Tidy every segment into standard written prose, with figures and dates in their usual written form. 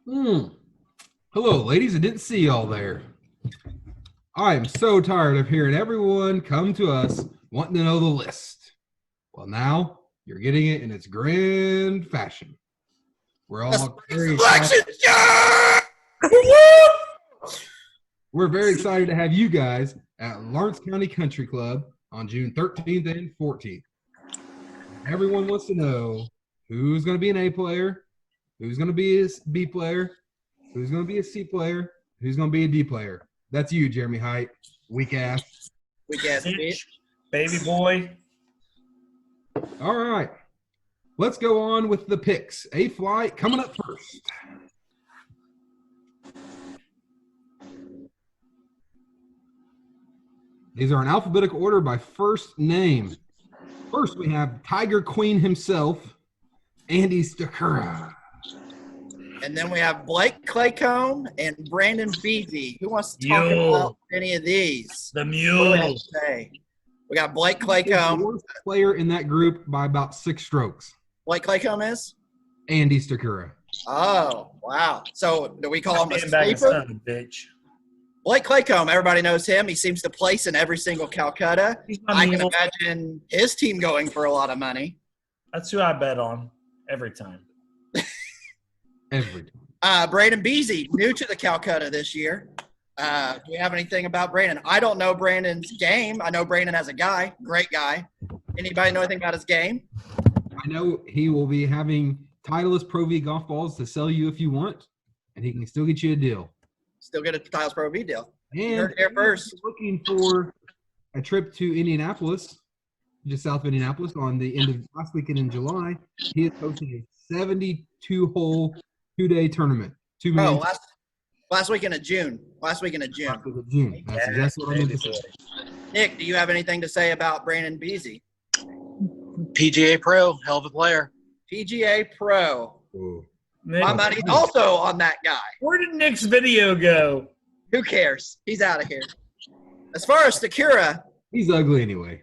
Mm. Hello, ladies. I didn't see y'all there. I am so tired of hearing everyone come to us wanting to know the list. Well, now you're getting it in its grand fashion. We're all very excited. We're very excited to have you guys at Lawrence County Country Club on June 13th and 14th. Everyone wants to know who's going to be an A player, who's going to be a B player, who's going to be a C player, who's going to be a D player. That's you, Jeremy Height. Weak ass. Weak ass bitch. Baby boy. All right. Let's go on with the picks. A flight coming up first. These are in alphabetical order by first name. First, we have Tiger Queen himself, Andy Stakura. And then we have Blake Claycomb and Brandon Beasy. Who wants to talk about any of these? The mule. We got Blake The Claycomb. worst player in that group by about 6 strokes. Blake Claycomb is? Andy Stakura. Oh, wow. So do we call him a Son sleeper? of a bitch. Blake Claycomb, everybody knows him. He seems to place in every single Calcutta. He's my I can mule. imagine his team going for a lot of money. That's who I bet on every time. Every time. Brandon Beasy, new to the Calcutta this year. Do we have anything about Brandon? I don't know Brandon's game. I know Brandon as a guy, great guy. Anybody know anything about his game? I know he will be having Titleist Pro V golf balls to sell you if you want, and he can still get you a deal. Still get a Tiles Pro V deal. You And heard it here first. looking for a trip to Indianapolis, just south of Indianapolis, on the end of last weekend in July. He is hosting a 72-hole 2-day tournament. Oh, last weekend of June. Last weekend of June. June. That's exactly what I meant to say. Nick, do you have anything to say about Brandon Beasy? PGA Pro, hell of a player. PGA Pro. Ooh. Nick, My money's also on that guy. where did Nick's video go? Who cares? He's out of here. As far as Sakura, He's ugly anyway.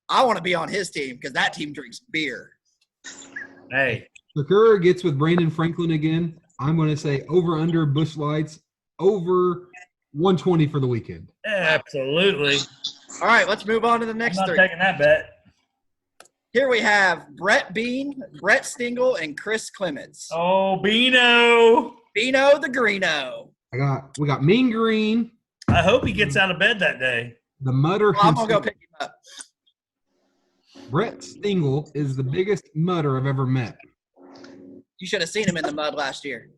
I want to be on his team because that team drinks beer. Hey, Sakura gets with Brandon Franklin again. I'm going to say over under Busch Lights, over 120 for the weekend. absolutely. All right, let's move on to the I'm next not three. taking that bet. Here we have Brett Bean, Brett Stingle, and Chris Clements. Oh, Bino. Bino the Greeno. We got Mean Green, I hope he gets out of bed that day. the Mutter Well, I'm going to go himself. pick him up. Brett Stingle is the biggest mutter I've ever met. You should have seen him in the mud last year.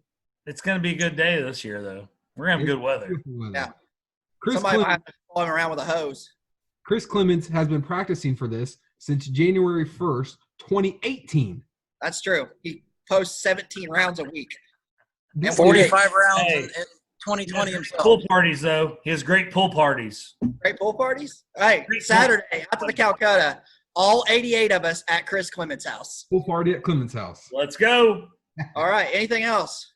It's going to be a good day this year, though. We're going to have good weather. Beautiful weather. Yeah. Chris Somebody might Clements, have to follow him around with a hose. Chris Clements has been practicing for this since January 1st, 2018. That's true. He posts 17 rounds a week. This 45 rounds Hey. in 2020 himself. Pool parties, though. He has great pool parties. Great pool parties. Hey, Great Saturday, out to the Calcutta, all 88 of us at Chris Clements' house. Pool party at Clements' house. Let's go. All right, anything else?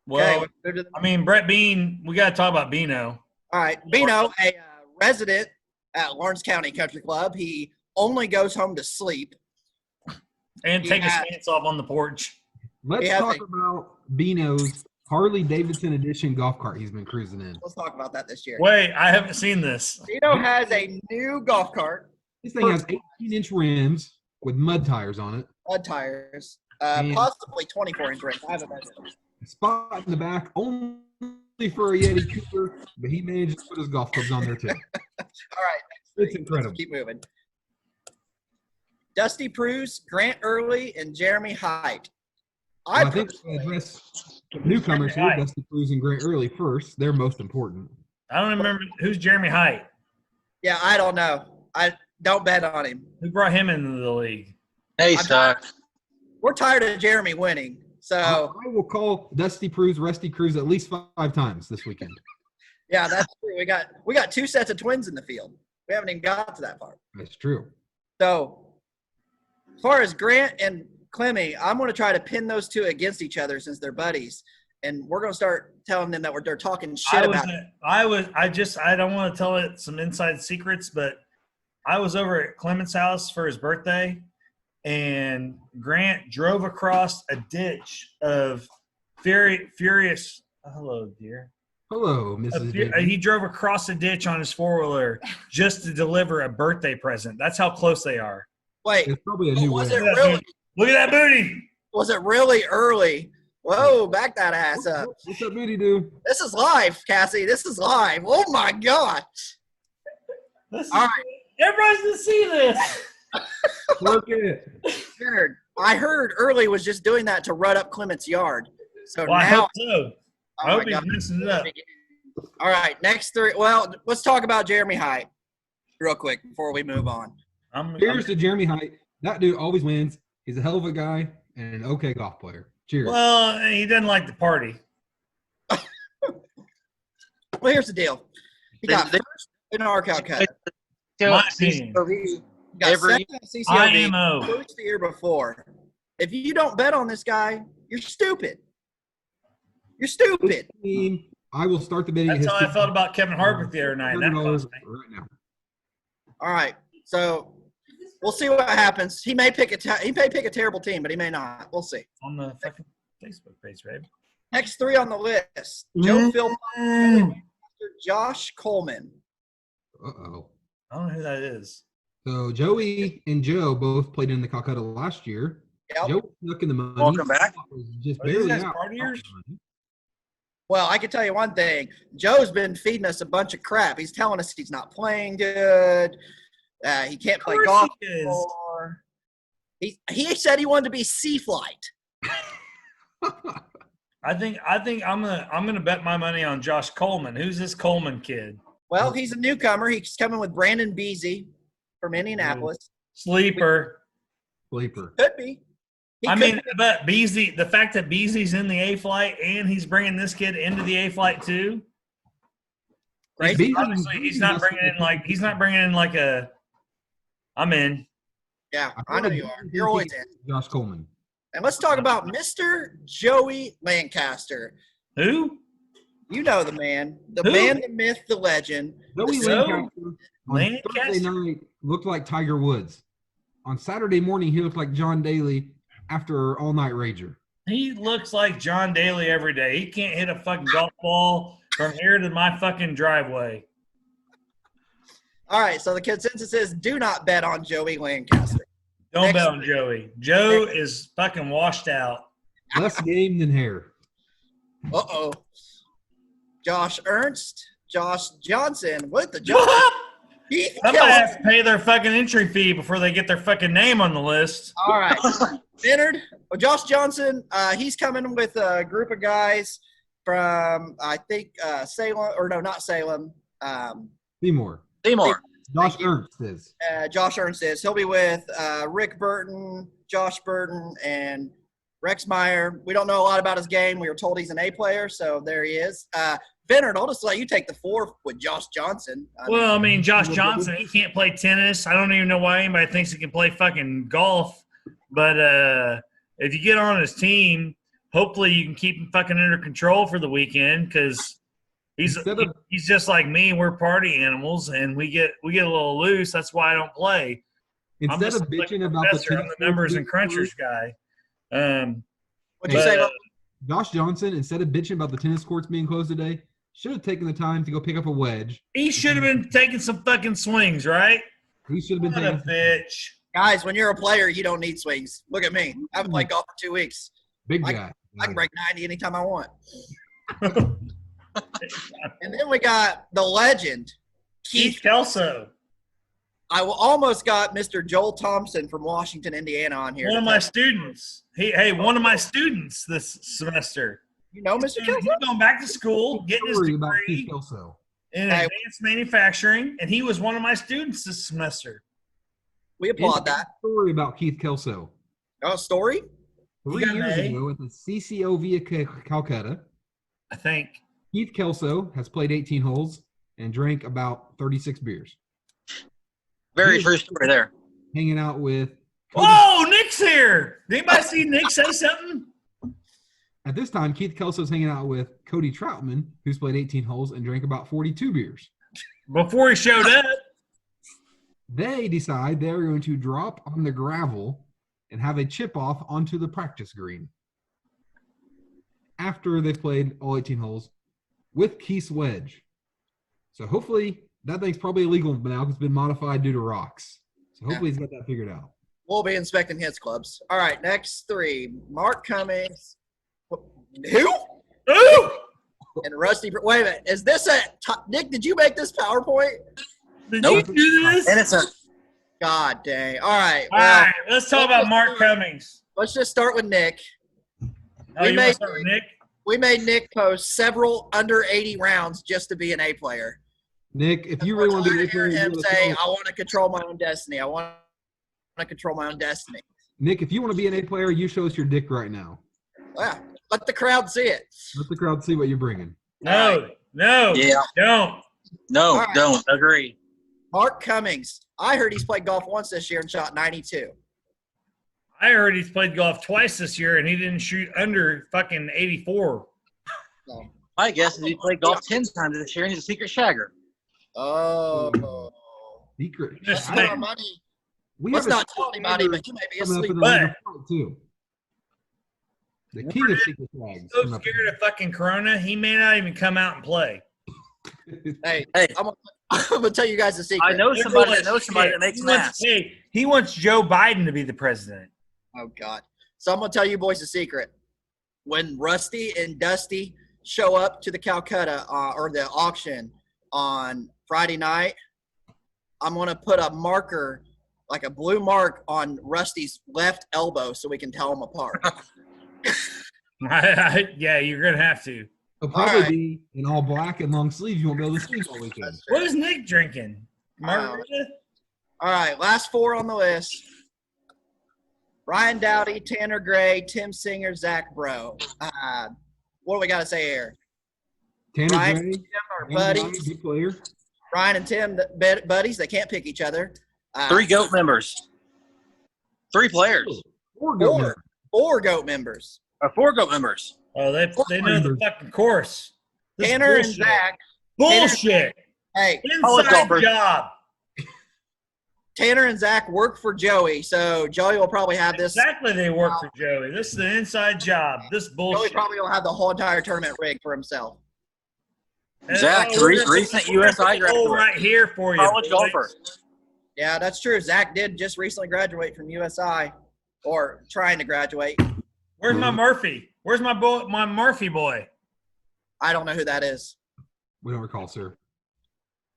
Well, Okay, we'll move to the- I mean, Brett Bean, we got to talk about Bino. all right. Bino, a resident at Lawrence County Country Club. He only goes home to sleep. And take his Yeah. pants off on the porch. Let's Yeah, talk they- about Bino's Harley Davidson edition golf cart he's been cruising in. Let's talk about that this year. Wait, I haven't seen this. Bino has a new golf cart, This thing has 18-inch rims with mud tires on it. mud tires, Man. possibly 24-inch rims. I haven't measured. A spot in the back only for a Yeti Cooper, but he managed to put his golf clubs on there too. All right, next It's three. incredible. Let's keep moving. Dusty Pruse, Grant Early, and Jeremy Height. Well, I think we'll address newcomers here, Right. Dusty Cruz and Grant Early first. They're most important. I don't remember who's Jeremy Height. Yeah, I don't know. I don't bet on him. Who brought him into the league? Hey, I'm Stock. We're tired of Jeremy winning. So, I will call Dusty Cruz, Rusty Cruz at least 5 times this weekend. yeah, that's true. We got 2 sets of twins in the field. We haven't even got to that part. That's true. So, as far as Grant and Clemmy, I'm going to try to pin those two against each other since they're buddies. And we're going to start telling them that they're talking shit about it. I don't want to tell it some inside secrets, but I was over at Clement's house for his birthday, and Grant drove across a ditch of Furious. Hello, dear. Hello, Mrs. Davis. He drove across the ditch on his 4-wheeler just to deliver a birthday present. That's how close they are. Wait, It's probably a new was way. it really? Look at that booty. Was it really early? Whoa, back that ass up. What's that booty do? This is live, Cassie. This is live. Oh my God. All right. Everybody's going to see this. Look at it. I heard early was just doing that to rut up Clement's yard. So Well, I now, hope so. I hope he's messing it up. All right, next three. Well, let's talk about Jeremy Height real quick before we move on. Cheers to Jeremy Height. That dude always wins. He's a hell of a guy and an okay golf player. Cheers. Well, he doesn't like the party. Well, here's the deal. He got first in our Calcutta. My opinion. He got second at CCOV IMO. first the year before. If you don't bet on this guy, you're stupid. You're stupid. Team, I will start the betting. That's how I felt about Kevin Harvick the other night. That cost me. Right now. All right, so we'll see what happens. He may pick a terrible team, but he may not. We'll see. On the fucking Facebook page, babe. Next three on the list: Joe Phil, Josh Coleman. Uh-oh. I don't know who that is. So Joey and Joe both played in the Calcutta last year. Yep. Joe snuck in the money. Welcome back. Was just Are these barely guys out. partiers? Well, I can tell you one thing. Joe's been feeding us a bunch of crap. He's telling us he's not playing good. He can't play Of course golf he is. anymore. He said he wanted to be Sea Flight. I think I'm gonna bet my money on Josh Coleman. Who's this Coleman kid? Well, he's a newcomer. He's coming with Brandon Beasy from Indianapolis. Sleeper. Sleeper. Could be. But Beasy, the fact that Beasy's in the A flight and he's bringing this kid into the A flight too. Crazy. Obviously, he's not bringing in like a. I'm in. Yeah, I know you are. You're always in. Josh Coleman. And let's talk about Mr. Joey Lancaster. Who? You know the man, the Who? man, the myth, the legend. Joey the Lancaster on Lancaster? Thursday night looked like Tiger Woods. On Saturday morning, he looked like John Daly after all-night rager. He looks like John Daly every day. He can't hit a fucking golf ball from here to my fucking driveway. All right, so the consensus is do not bet on Joey Lancaster. Don't Next bet on Joey. Joe is fucking washed out. Less game than hair. Uh-oh. Josh Ernst, Josh Johnson. What the Josh? Keith Somebody has Kelce. to pay their fucking entry fee before they get their fucking name on the list. All right. Leonard, well, Josh Johnson, he's coming with a group of guys from, I think, Salem, or no, not Salem. Seymour. Josh Ernst is. Josh Ernst is. He'll be with Rick Burton, Josh Burton, and Rex Meyer. We don't know a lot about his game. We were told he's an A player, so there he is. Bennett, I'll just let you take the 4 with Josh Johnson. Well, I mean, Josh Johnson, he can't play tennis. I don't even know why anybody thinks he can play fucking golf. But if you get on his team, hopefully you can keep him fucking under control for the weekend because he's just like me. We're party animals, and we get a little loose. That's why I don't play. Instead of bitching about I'm the numbers and crunchers guy. What'd you say? Josh Johnson, instead of bitching about the tennis courts being closed today, should have taken the time to go pick up a wedge. He should have been taking some fucking swings, right? He should have been What a taking. bitch. Guys, when you're a player, you don't need swings. Look at me. I haven't played golf for 2 weeks. Big guy. I can break 90 anytime I want. And then we got the legend, Keith Kelso. I almost got Mr. Joel Thompson from Washington, Indiana on here. One of my students. Hey, one of my students this semester. You know Mr. He's Kelso? going back to school, getting his Story about Keith degree Kelso. in advanced manufacturing, and he was one of my students this semester. We applaud that. Story about Keith Kelso. Oh, story? 3 got an years A? ago at the CCOV of Calcutta, I think. Keith Kelso has played 18 holes and drank about 36 beers. Very first story there. Hanging out with Cody. Oh, Nick's here. Did anybody see Nick say something? At this time, Keith Kelso's hanging out with Cody Troutman, who's played 18 holes and drank about 42 beers. Before he showed up. They decide they're going to drop on the gravel and have a chip off onto the practice green. after they've played all 18 holes with Keith's wedge. So hopefully that thing's probably illegal now because it's been modified due to rocks. So hopefully he's got that figured out. We'll be inspecting his clubs. All right, next three. Mark Cummings. Who? Ooh! And Rusty. Wait a minute. Is this Nick, did you make this PowerPoint? Did Nope. you do this? Innocent. God dang. All right. All Well, right, let's talk about Mark Cummings. let's just start with Nick. Oh, We you want made- to start with Nick? We made Nick post several under 80 rounds just to be an A player. Nick, if you really want to be an A player, you him gotta say, tell- I want to control my own destiny. I want to control my own destiny. Nick, if you want to be an A player, you show us your dick right now. Yeah. Let the crowd see it. Let the crowd see what you're bringing. No, no, Yeah. don't. No, All right. don't agree. Mark Cummings. I heard he's played golf once this year and shot 92. I heard he's played golf twice this year and he didn't shoot under fucking 84. So, My guess is he played golf 10 times this year and he's a secret shagger. oh. Secret. Just I saying. got money. We Let's have a not tell anybody, but he may be coming up asleep. in the But- later part, too. The king of secret flags. So scared of fucking Corona, he may not even come out and play. Hey, Hey, I'm going to tell you guys a secret. I know somebody that knows somebody that makes he wants, masks. hey, he wants Joe Biden to be the president. Oh, God. So I'm going to tell you boys a secret. When Rusty and Dusty show up to the Calcutta or the auction on Friday night, I'm going to put a marker, like a blue mark on Rusty's left elbow so we can tell them apart. Yeah, you're going to have to. It'll probably All right. be in all black and long sleeves. You won't be able to sleep all weekend. That's true. What is Nick drinking? Margarita? All right, last four on the list. Ryan Dowdy, Tanner Gray, Tim Singer, Zach Bro. What do we got to say here? Tanner Ryan Gray, and Tim are Ryan Dowdy, buddies. good player. Ryan and Tim, buddies. They can't pick each other. 3 GOAT members. 3 players. Four good men. Four GOAT members. 4 GOAT members. Oh, they know the fucking course. This is Tanner and bullshit. Zach. Bullshit. Hey, College Inside golfers. job. Tanner and Zach work for Joey, so Joey will probably have this. Exactly, they work for Joey. This is the inside job. This Joey bullshit. probably will have the whole entire tournament rigged for himself. And, Zach, we're gonna recent put the USI hole graduate. right here for you. College boys. golfer. Yeah, that's true. Zach did just recently graduate from USI, or trying to graduate. Where's my Murphy? Where's my boy? My Murphy boy. I don't know who that is. We don't recall, sir.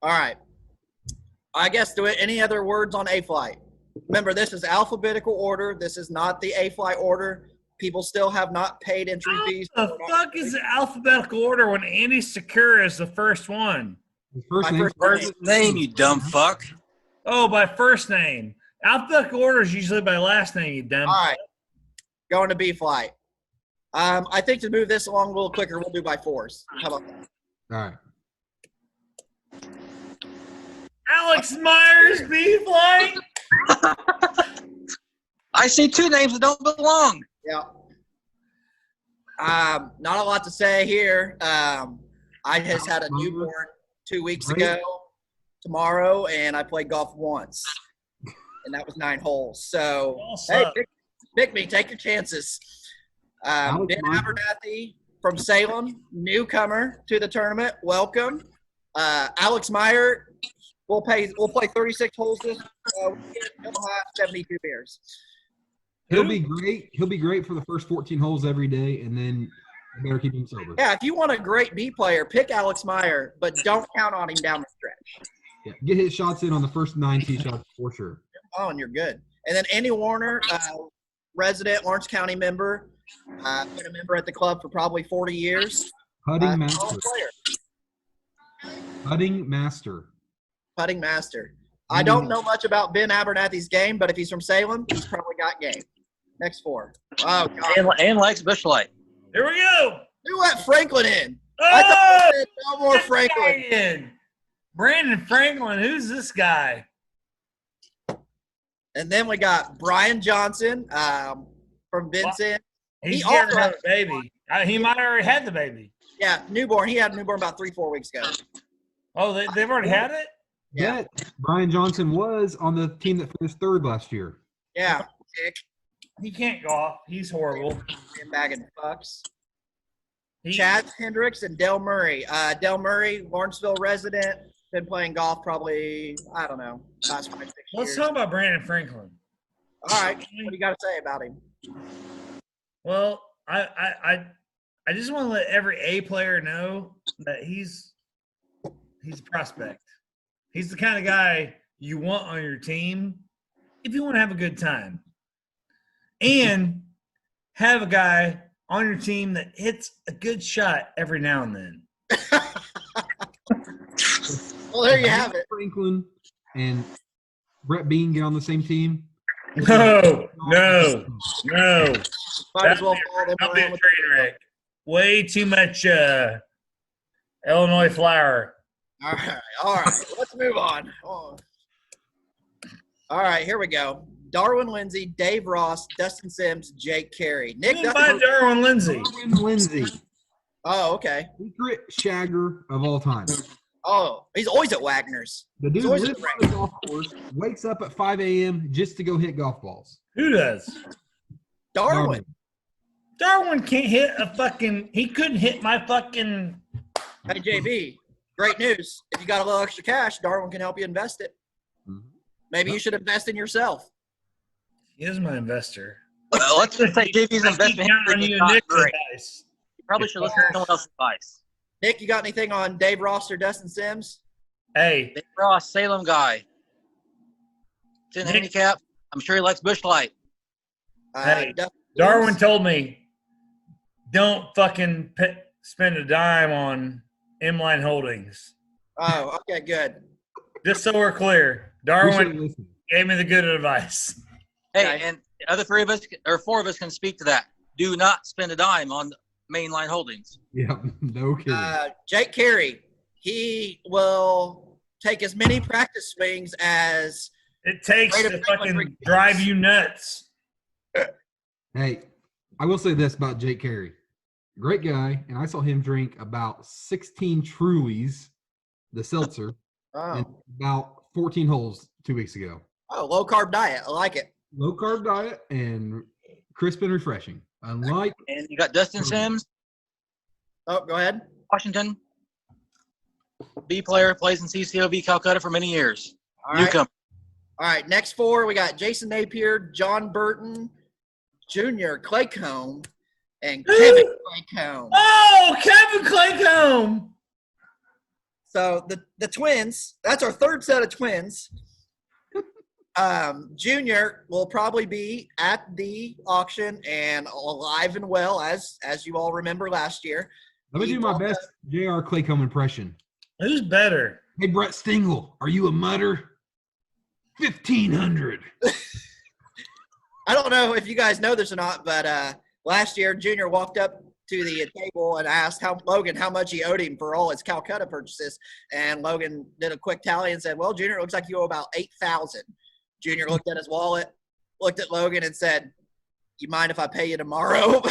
All right. I guess any other words on A-Flight? Remember, this is alphabetical order. This is not the A-Flight order. People still have not paid entry fees. What the fuck is the alphabetical order when Andy Sakura is the first one? His first My name. first Name, you dumb fuck. Oh, by first name. Alphabetical order is usually by last name, you dumb. All right. Going to B-Flight. I think to move this along a little quicker, we'll do by fours. How about that? All right. Alex Myers, B-Flight. I see 2 names that don't belong. Yeah. Not a lot to say here. I just had a newborn 2 weeks ago tomorrow, and I played golf once, and that was 9 holes. So, hey, pick me. Take your chances. Ben Abernathy from Salem, newcomer to the tournament. Welcome. Alex Meyer, we'll play 36 holes this weekend. He'll have 72 beers. He'll be great. He'll be great for the first 14 holes every day, and then you better keep him sober. Yeah, if you want a great B player, pick Alex Meyer, but don't count on him down the stretch. Yeah, get his shots in on the first 9 tee shots for sure. Oh, and you're good. And then Andy Warner, resident Lawrence County member, been a member at the club for probably 40 years. Putting master. Solid player. Putting master. Putting master. I don't know much about Ben Abernathy's game, but if he's from Salem, he's probably got game. Next 4. Oh, God. And likes Bush Light. Here we go. Who let Franklin in? Oh, I thought we said no more get the guy Franklin. in. Brandon Franklin. Who's this guy? And then we got Brian Johnson from Vincent. He's He getting also another baby. He might have already had the baby. Yeah, newborn. He had a newborn about 3-4 weeks ago. Oh, they've already had it? Yeah. But Brian Johnson was on the team that finished 3rd last year. Yeah. Dick. He can't golf. He's horrible. Bagging fucks. Chad Hendricks and Del Murray. Del Murray, Lawrenceville resident, been playing golf probably, I don't know, last 5, 6 years. Let's talk about Brandon Franklin. All right, what do you got to say about him? Well, I just want to let every A player know that he's a prospect. He's the kind of guy you want on your team if you want to have a good time. And have a guy on your team that hits a good shot every now and then. Well, there you have it. Franklin and Brett Bean get on the same team. No. Might as well follow them That'll be a around train wreck. Way too much Illinois flour. All right. Let's move on. Oh. All right, here we go. Darwin Lindsay, Dave Ross, Dustin Sims, Jake Carey. Nick Who's by Darwin Lindsay? Darwin Lindsay, Oh, okay. secret shagger of all time. Oh, he's always at Wagner's. The dude He's always lives on the golf course, wakes up at 5 a.m. just to go hit golf balls. Who does? Darwin. Darwin can't hit a fucking – he couldn't hit my fucking – Hey, JB, great news. If you got a little extra cash, Darwin can help you invest it. Maybe you should invest in yourself. He is my investor. Well, let's just say JV's I keep investment counting on history you is and not Nick's great. advice. You probably should listen to someone else's advice. Nick, you got anything on Dave Ross or Dustin Sims? Hey, Dave Ross, Salem guy. 10 Nick- handicap. I'm sure he likes Bush Light. Hey, Dustin Darwin Sims? told me don't fucking spend a dime on M-Line Holdings. Oh, okay, good. Just so we're clear, We should Darwin listen. gave me the good advice. Hey, Okay. and the other 4 of us can speak to that. Do not spend a dime on mainline holdings. Yeah, no kidding. Jake Carey, he will take as many practice swings as It takes Great to of Franklin fucking drive you nuts. Hey, I will say this about Jake Carey. Great guy, and I saw him drink about 16 Trulies, the seltzer, in about 14 holes 2 weeks ago. low carb diet. I like it. Low carb diet and crisp and refreshing. Unlike And you got Dustin Sims, Oh, go ahead. Washington. B player, plays in CCOV Calcutta for many years. All right. Newcomb. All right, next 4, we got Jason Napier, John Burton, Jr., Claycomb, and Kevin Claycomb. Oh, Kevin Claycomb. So the twins, that's our third set of twins. Junior will probably be at the auction and alive and well, as you all remember last year. Let me do my best J.R. Claycomb impression. Who's better? Hey, Brett Stingle, are you a mutter? 1,500. I don't know if you guys know this or not, but last year Junior walked up to the table and asked Logan how much he owed him for all his Calcutta purchases, and Logan did a quick tally and said, "Well, Junior, it looks like you owe about $8,000." Junior looked at his wallet, looked at Logan, and said, "You mind if I pay you tomorrow?"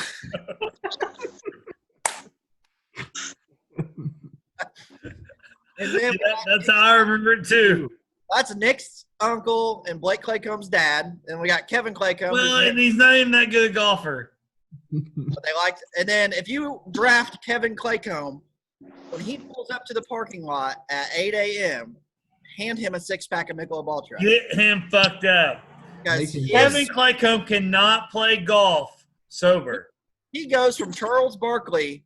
And then That's how I remember it too. that's Nick's uncle and Blake Claycomb's dad, and we got Kevin Claycomb. Well, and he's not even that good a golfer. But they liked. And then if you draft Kevin Claycomb, when he pulls up to the parking lot at 8 a.m., hand him a 6-pack of Michelob Ultra. Get him fucked up. Because Kevin Claycomb cannot play golf sober. he goes from Charles Barkley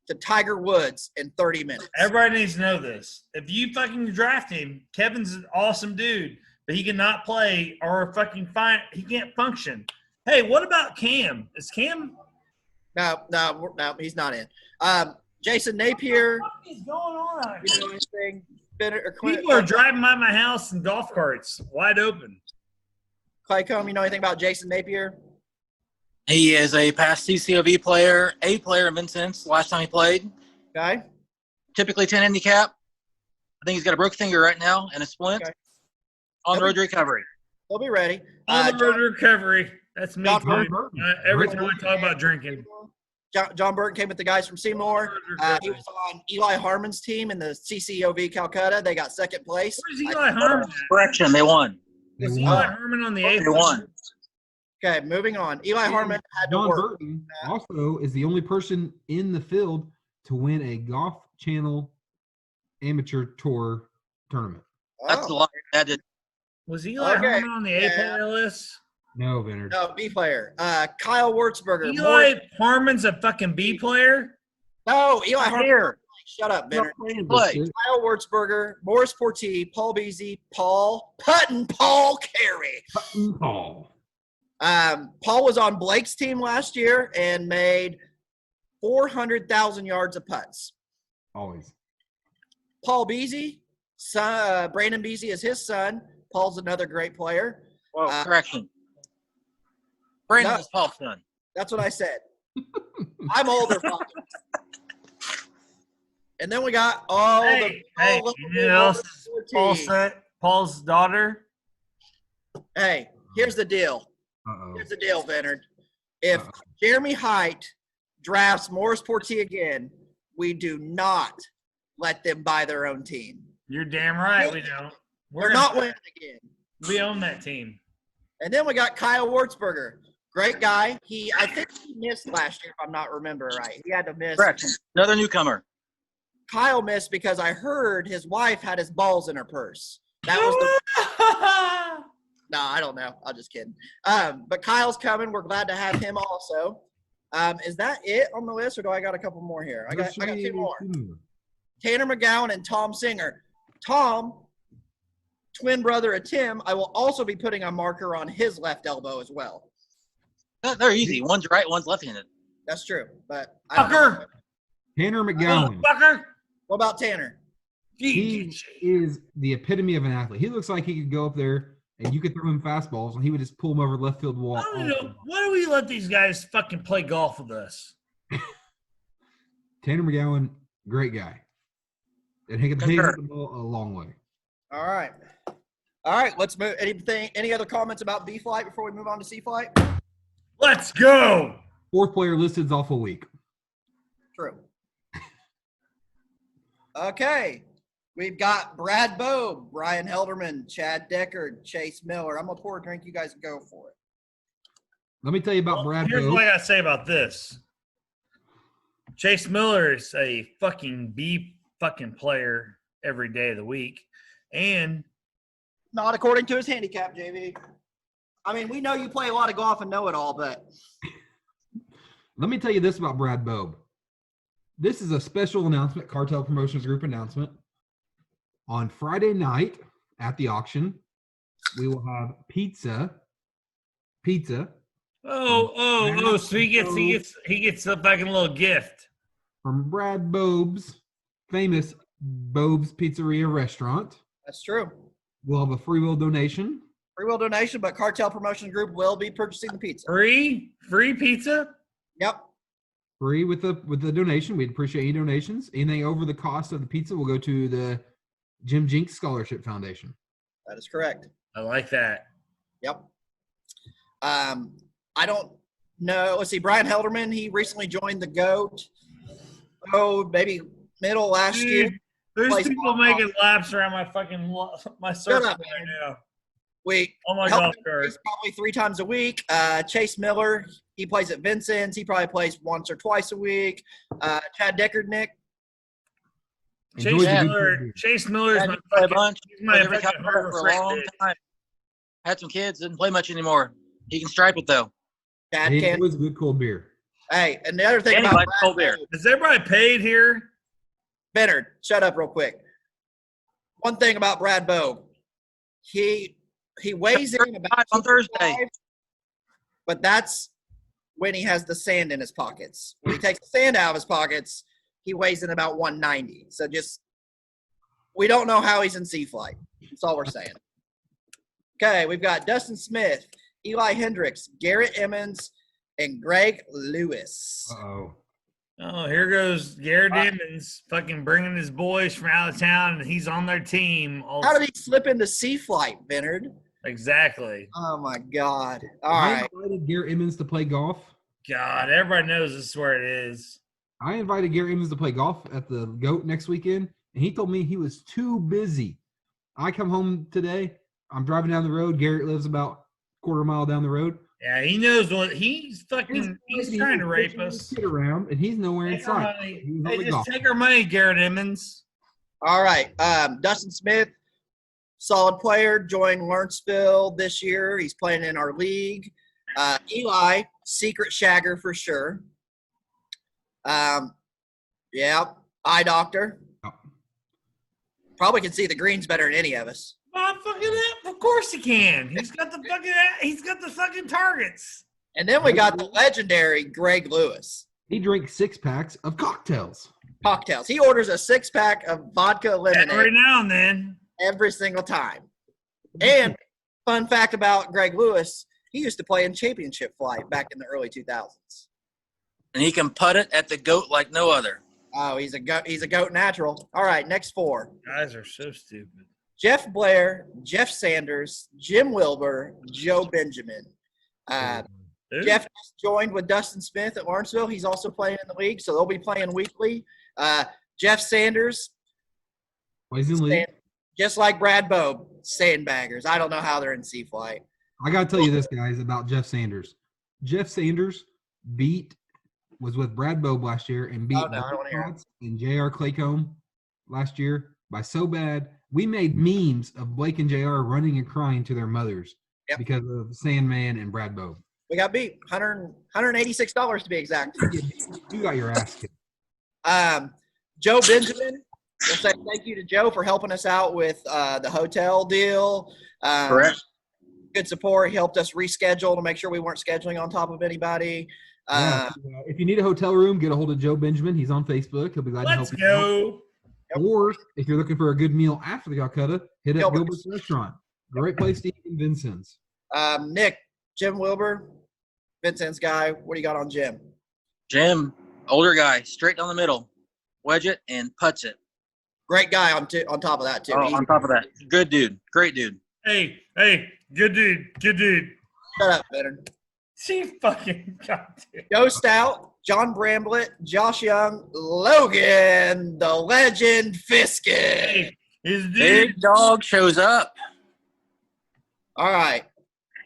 to Tiger Woods in 30 minutes. Everybody needs to know this. If you fucking draft him, Kevin's an awesome dude, but he cannot play or fucking fine. He can't function. Hey, what about Cam? Is Cam? No, he's not in. Jason Napier. What is going on out You here? know anything? People are driving by my house in golf carts, wide open. Claycomb, you know anything about Jason Napier? He is a past CCOV player, A player in Vincennes, last time he played. Okay. Typically 10 handicap. I think he's got a broke finger right now and a splint. Okay. On the road to recovery. He'll be ready. On the road to recovery. That's me, John dude. Burton. Every time I talk about drinking. John Burton came with the guys from Seymour. He was on Eli Harmon's team in the CCOV Calcutta. They got second place. Where's Eli Harmon? Correction, they won. They Was won. Eli Harmon on the They eighth? won. Okay, moving on. Eli Harmon had to John work. Burton also is the only person in the field to win a Golf Channel Amateur Tour tournament. That's a Oh, lot. That did. Was Eli Okay, Harmon on the A yeah. player list? No, Vinner. no, B player. Kyle Wurzberger. Eli Harmon's a fucking B player? No, Eli Harmon. Here. Shut up, Not Benner. playing Play. this shit. Kyle Wurzberger, Morris Portier, Paul Beasy, Paul Carey. Paul. Paul was on Blake's team last year and made 400,000 yards of putts. Always. Paul Beasy, Brandon Beasy is his son. Paul's another great player. Whoa, correction. Brandon's no. Paul's son. That's what I said. I'm older. And then we got Hey, you know else is Paul's daughter? Hey, here's the deal. Uh-oh. Here's the deal, Leonard. If Jeremy Height drafts Morris Portier again, we do not let them buy their own team. You're damn right we don't. We're not winning again. We own that team. And then we got Kyle Wurzberger. Great guy. I think he missed last year, if I'm not remembering right. He had to miss. Correct. Another newcomer. Kyle missed because I heard his wife had his balls in her purse. That was No, I don't know. I'm just kidding. But Kyle's coming. We're glad to have him also. Is that it on the list, or do I got a couple more here? I got two more. Tanner McGowan and Tom Singer. Tom, twin brother of Tim, I will also be putting a marker on his left elbow as well. They're easy. One's right, one's left-handed. That's true. But I don't know. Fucker! Tanner McGowan. Fucker! What about Tanner? He is the epitome of an athlete. He looks like he could go up there and you could throw him fastballs and he would just pull them over the left field wall. I don't know. Why do we let these guys fucking play golf with us? Tanner McGowan, great guy. And he can hit the ball a long way. All right. Let's move. Any other comments about B flight before we move on to C flight? Let's go. Fourth player listed is awful weak. True. Okay. We've got Brad Bowe, Brian Helderman, Chad Deckard, Chase Miller. I'm going to pour a drink. You guys go for it. Let me tell you about Brad Here's Bowe. what I got to say about this. Chase Miller is a fucking B fucking player every day of the week. And not according to his handicap, JV. I mean, we know you play a lot of golf and know it all, but. Let me tell you this about Brad Bowe. This is a special announcement, Cartel Promotions Group announcement. On Friday night at the auction, we will have pizza. Oh! So he gets the fucking little gift From Brad Bowe's famous Bowe's Pizzeria restaurant. That's true. We'll have a free will donation. Free will donation, but Cartel Promotions Group will be purchasing the pizza. Free pizza. Yep. Free with the donation. We'd appreciate any donations. Anything over the cost of the pizza will go to the Jim Jinks Scholarship Foundation. That is correct. I like that. Yep. I don't know. Let's see. Brian Helderman, he recently joined the GOAT. Oh, maybe middle last year. There's Plays people golf. making laps around my circle up, right now. Oh my Helderman golf cart. plays probably 3 times a week. Chase Miller, he plays at Vincent's. He probably plays once or twice a week. Chad Deckard, Nick. Chase Miller is Had my to play a fucking, bunch. he's my Every fucking time Harbor for a Freight long bitch. time. Had some kids, didn't play much anymore. He can stripe it though. Chad He can. enjoys a good cold beer. Hey, and the other thing And he about likes cold beer. Is everybody paid here? Bennard, shut up real quick. One thing about Brad Bowe, he weighs in about On Thursday. 205, but that's when he has the sand in his pockets. When he takes the sand out of his pockets, he weighs in about 190. So we don't know how he's in sea flight. That's all we're saying. Okay, we've got Dustin Smith, Eli Hendricks, Garrett Emmons, and Greg Lewis. Uh-oh. Oh, here goes Garrett Emmons fucking bringing his boys from out of town, and he's on their team. How did he slip into sea flight, Bennard? Exactly. Oh, my God. All I right. invited Garrett Emmons to play golf. God, everybody knows this is where it is. I invited Garrett Emmons to play golf at the GOAT next weekend, and he told me he was too busy. I come home today. I'm driving down the road. Garrett lives about a quarter mile down the road. Yeah, he knows what he's fucking. He's trying to rape us. Kid around, and he's nowhere in Take our sight. money. He's on Hey, the just golf. take our money, Garrett Emmons. All right. Dustin Smith, solid player, joined Lawrenceville this year. He's playing in our league. Eli, secret shagger for sure. Yeah, eye doctor. Oh. Probably can see the greens better than any of us. Of course he can. He's got the fucking targets. And then we got the legendary Greg Lewis. He drinks 6-packs of cocktails. Cocktails. He orders a 6-pack of vodka lemonade Every now and then. every single time. And fun fact about Greg Lewis, he used to play in championship flight back in the early 2000s. And he can putt it at the goat like no other. Oh, he's a goat natural. All right, next four. Guys are so stupid. Jeff Blair, Jeff Sanders, Jim Wilbur, Joe Benjamin. Jeff just joined with Dustin Smith at Lawrenceville. He's also playing in the league, so they'll be playing weekly. Jeff Sanders, Plays in league. just like Brad Bowe, sandbaggers. I don't know how they're in C flight. I got to tell you this, guys, about Jeff Sanders. Jeff Sanders was with Brad Bowe last year and beat I don't wanna hear it. Potts and J.R. Claycomb last year by so bad. We made memes of Blake and J.R. running and crying to their mothers because of Sandman and Brad Bowe. We got beat, $186 to be exact. You got your ass kicked. Joe Benjamin, we'll say thank you to Joe for helping us out with the hotel deal. Correct. Good support. He helped us reschedule to make sure we weren't scheduling on top of anybody. If you need a hotel room, get a hold of Joe Benjamin. He's on Facebook. He'll be glad to help Let's you out. go. Yep. Or if you're looking for a good meal after the Calcutta, hit up Gilbert's. Gilbert's Restaurant. Great place to eat in Vincent's. Nick, Jim Wilbur, Vincent's guy. What do you got on Jim? Jim, older guy, straight down the middle. Wedge it and putts it. Great guy on top of that, too. Oh, on top of that. Good dude. Great dude. Hey, good dude. Shut up, Benner. She fucking got it. Joe Stout, John Bramblett, Josh Young, Logan, the legend, Fiskin. Hey, his dude. Big dog shows up. All right.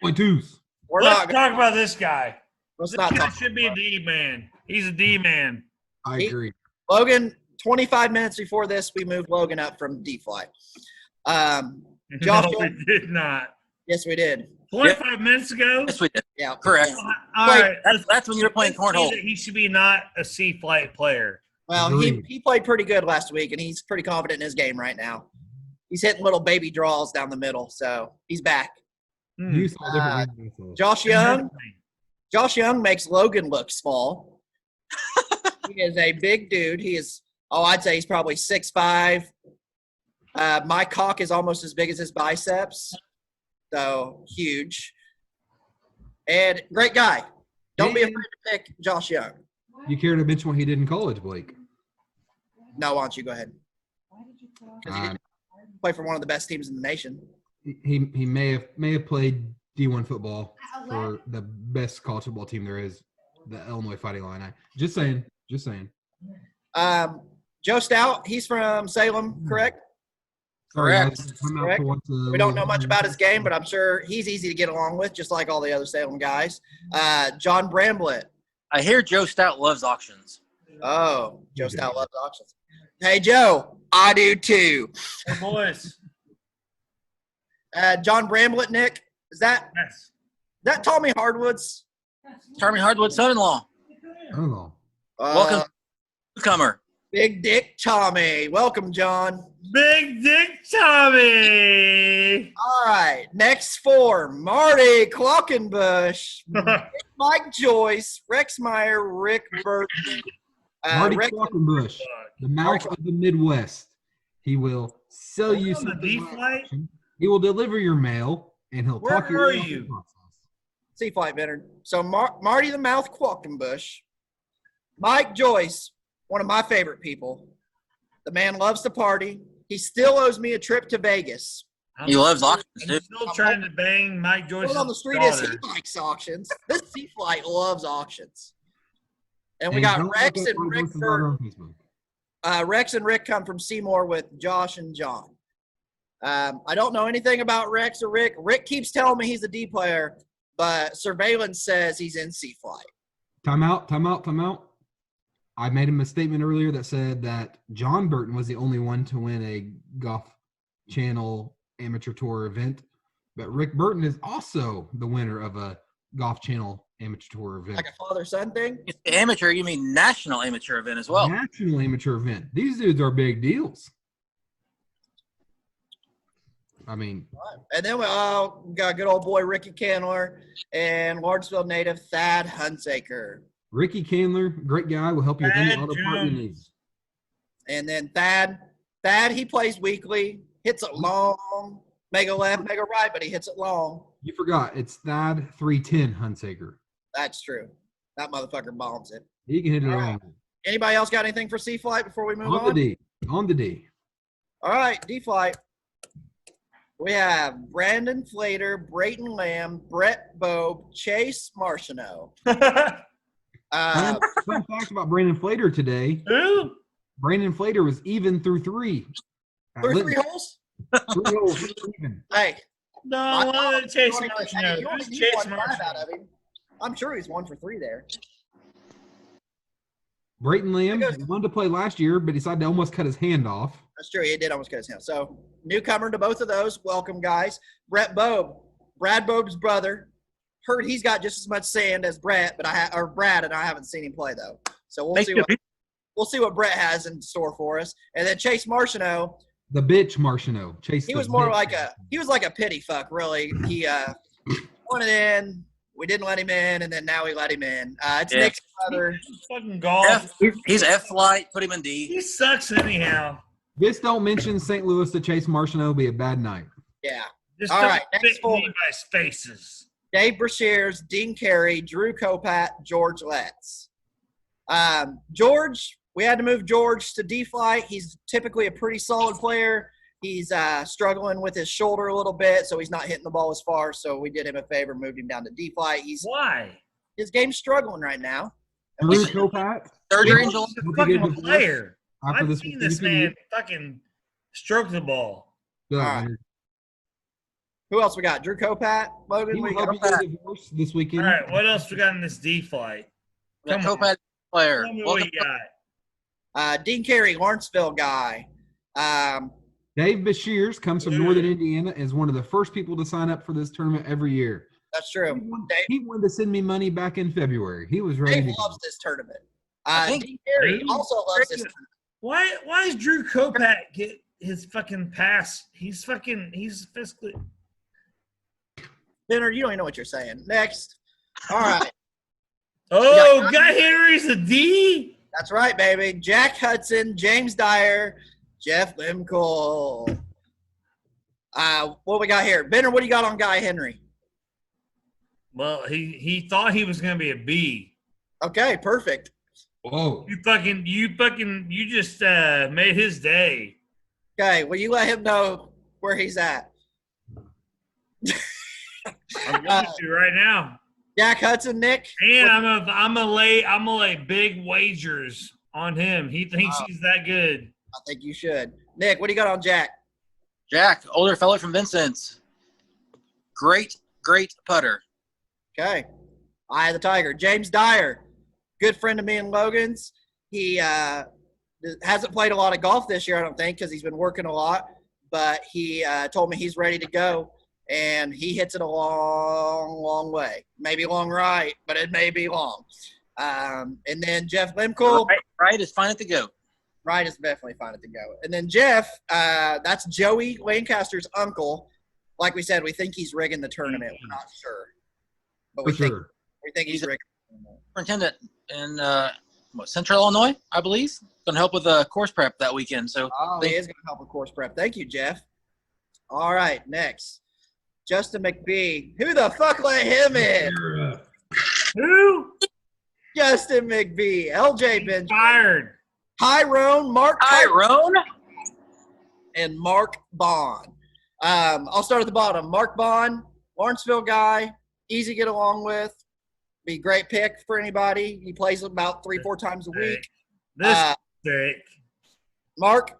Point twos. We're Let's not talk about this guy. let's This not guy talk. should be a D man. He's a D man. I agree. Logan, 25 minutes before this, we moved Logan up from D flight. Josh No, Young, we did not. yes, we did. 25 minutes ago. Yes, we did. Yeah. Correct. All right. That's when you're playing let's see cornhole. that he should be not a C flight player. Well, he played pretty good last week, and he's pretty confident in his game right now. He's hitting little baby draws down the middle, so he's back. You saw different reasons I saw. Josh Young makes Logan look small. He is a big dude. He is, I'd say he's probably 6'5". My cock is almost as big as his biceps, so huge. And great guy. Don't be afraid to pick Josh Young. You care to mention what he did in college, Blake? No, why don't you go ahead? Because he didn't play for one of the best teams in the nation. He may have played D1 football for the best college football team there is, the Illinois Fighting Illini. Just saying. Joe Stout, he's from Salem, correct? Correct. Correct. We don't know much about his game, but I'm sure he's easy to get along with, just like all the other Salem guys. John Bramblett. I hear Joe Stout loves auctions. Oh, Joe Stout loves auctions. Hey, Joe, I do too. Hey, boys. John Bramblett, Nick, is that Tommy Hardwood's? Tommy Hardwood's son-in-law. Oh. Welcome, newcomer. Big Dick Tommy. Welcome, John. Big Dick Tommy. All right, next four. Marty Clockenbush, Mike Joyce, Rex Meyer, Rick Burton. Marty Rex- Quackenbush, the mouth of the Midwest. He will sell you on the something. D flight? He will deliver your mail, and he'll Where talk your are ear off you? the process. Sea Flight veteran. So Marty the Mouth Qualkenbush, Mike Joyce, one of my favorite people. The man loves to party. He still owes me a trip to Vegas. He loves auctions, I'm dude. still trying to bang Mike Joyce's What on the street is daughter. he likes auctions. This Sea Flight loves auctions. And we And got don't Rex forget and Mark Rick. Joyce's daughter on Facebook. Rex and Rick come from Seymour with Josh and John. I don't know anything about Rex or Rick. Rick keeps telling me he's a D player, but surveillance says he's in C flight. Time out. I made him a statement earlier that said that John Burton was the only one to win a Golf Channel Amateur Tour event, but Rick Burton is also the winner of a Golf Channel Amateur Tour event. Like a father-son thing? It's the amateur, you mean national amateur event as well. National amateur event. These dudes are big deals. I mean, And then we got good old boy Ricky Candler and Lawrenceville native Thad Hunsaker. Ricky Candler, great guy, will help you with any Thad auto part you need. And then Thad, he plays weekly, hits it long, mega left, mega right, but he hits it long. You forgot, it's Thad 310 Hunsaker. That's true. That motherfucker bombs it. He can hit it All all. right. Anybody else got anything for C flight before we move on? On the D. All right, D flight. We have Brandon Flater, Brayton Lamb, Brett Bobe, Chase Martineau. Fun fact about Brandon Flater today. Who? Brandon Flater was even through 3. Through 3 holes? 3 holes, even. Hey. No, I wanted to Chase Hey, Martineau. you only Who's need Chase 1 5 Martineau? out of him. I'm sure he's 1 for 3 there. Brayton Lamb wanted to play last year, but decided to almost cut his hand off. That's true. He did almost cut his hand. So, newcomer to both of those. Welcome, guys. Brett Bobe, Brad Bobe's brother. Heard he's got just as much sand as Brad, and I haven't seen him play though. So we'll see what Brett has in store for us. And then Chase Martineau. The bitch Martineau. Chase. He was more like a pity fuck, really. He wanted in. We didn't let him in, and then now we let him in. It's Nick's brother. Fucking golf. He's F flight. Put him in D. He sucks anyhow. Just don't mention St. Louis to Chase Martineau. Be a bad night. Yeah. Just All don't right, next fit four. me by spaces. Dave Brashears, Dean Carey, Drew Kopat, George Letts. George, we had to move George to D flight. He's typically a pretty solid player. He's struggling with his shoulder a little bit, so he's not hitting the ball as far. So we did him a favor, moved him down to D flight. Why? His game's struggling right now. Drew Kopat. Surgery in He's July. a fucking player. After I've this seen this man fucking stroke the ball. Good, All right. man. Who else we got? Drew Kopat, Logan. He We will got help you get a divorce this weekend. All right, what else we got in this D flight? Come on. Copat player. Tell me what you got. Dean Carey, Lawrenceville guy. Dave Bashirs comes from Northern Indiana, is one of the first people to sign up for this tournament every year. That's true. He wanted to send me money back in February. He was ready Dave to loves this tournament. I think- Dean Carey also loves this tournament. Why does Drew Kopat get his fucking pass? He's physically. Benner, you don't even know what you're saying. Next. All right. Oh, Guy Henry's a D? That's right, baby. Jack Hudson, James Dyer, Jeff Limcole. What we got here? Benner, what do you got on Guy Henry? Well, he thought he was gonna be a B. Okay, perfect. Whoa. You just made his day. Okay, will you let him know where he's at? I'm going to right now. Jack Hudson, Nick. And I'm gonna lay big wagers on him. He thinks he's that good. I think you should. Nick, what do you got on Jack? Jack, older fellow from Vincent's. Great putter. Okay. Eye of the Tiger. James Dyer, good friend of me and Logan's. He hasn't played a lot of golf this year, I don't think, because he's been working a lot. But he told me he's ready to go, and he hits it a long, long way. Maybe long right, but it may be long. And then Jeff Limcole. Right is fine at the go. Right is definitely fine at the go. And then Jeff, that's Joey Lancaster's uncle. Like we said, we think he's rigging the tournament. We're not sure. But we think he's rigging the tournament. Superintendent in Central Illinois, I believe. Going to help with course prep that weekend. So he is going to help with course prep. Thank you, Jeff. All right, next. Justin McBee. Who the fuck let him in? Who? Justin McBee. LJ Benjamin. Fired. Tyrone, and Mark Bond. I'll start at the bottom. Mark Bond, Lawrenceville guy, easy to get along with. Be a great pick for anybody. He plays about 3-4 times a week. This dick. Mark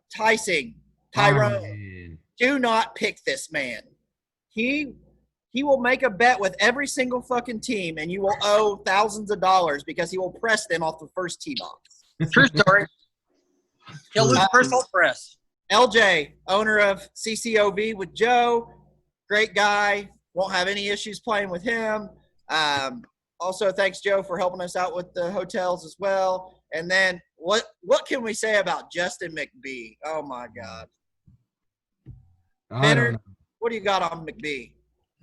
Tyrone. Do not pick this man. He he will make a bet with every single fucking team, and you will owe thousands of dollars because he will press them off the first tee box. True story. He'll lose personal press. LJ, owner of CCOV with Joe, great guy. Won't have any issues playing with him. Also, thanks, Joe, for helping us out with the hotels as well. And then what can we say about Justin McBee? Oh, my God. I don't know. What do you got on McBee?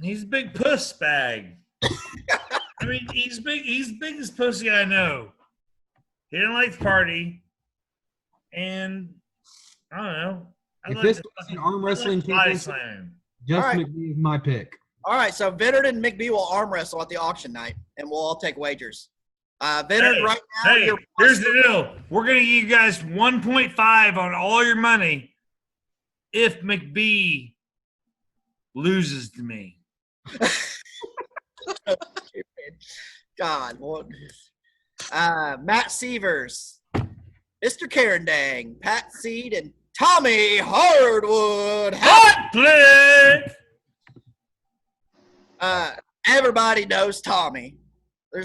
He's a big puss bag. I mean, he's big. He's the biggest pussy I know. He didn't like the party, and I don't know. If this was an arm wrestling championship, Justin McBee is my pick. All right, so Vinnard and McBee will arm wrestle at the auction night, and we'll all take wagers. Vinnard, right now, here's the deal. We're going to give you guys 1.5 on all your money if McBee loses to me. God, what? Matt Severs, Mr. Carendang, Pat Seed, and Tommy Hardwood. Hot play! Everybody knows Tommy. We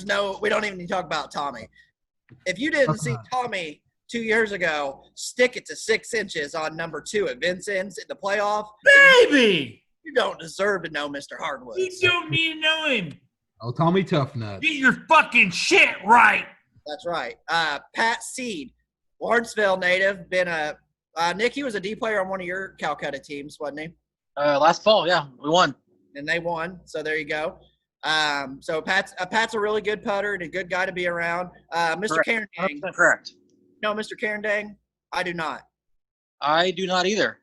don't even need to talk about Tommy. If you didn't see Tommy 2 years ago, stick it to 6 inches on number 2 at Vincent's in the playoff. Baby! You don't deserve to know Mr. Hardwood. You don't need to know him. Oh, Tommy Tough Nuts. Get your fucking shit right. That's right. Pat Seed, Lawrenceville native, Nick, he was a D player on one of your Calcutta teams, wasn't he? Last fall, yeah, we won. And they won, so there you go. So Pat's a really good putter and a good guy to be around. Mr. Carendang. Correct. No, Mr. Carendang, I do not. I do not either.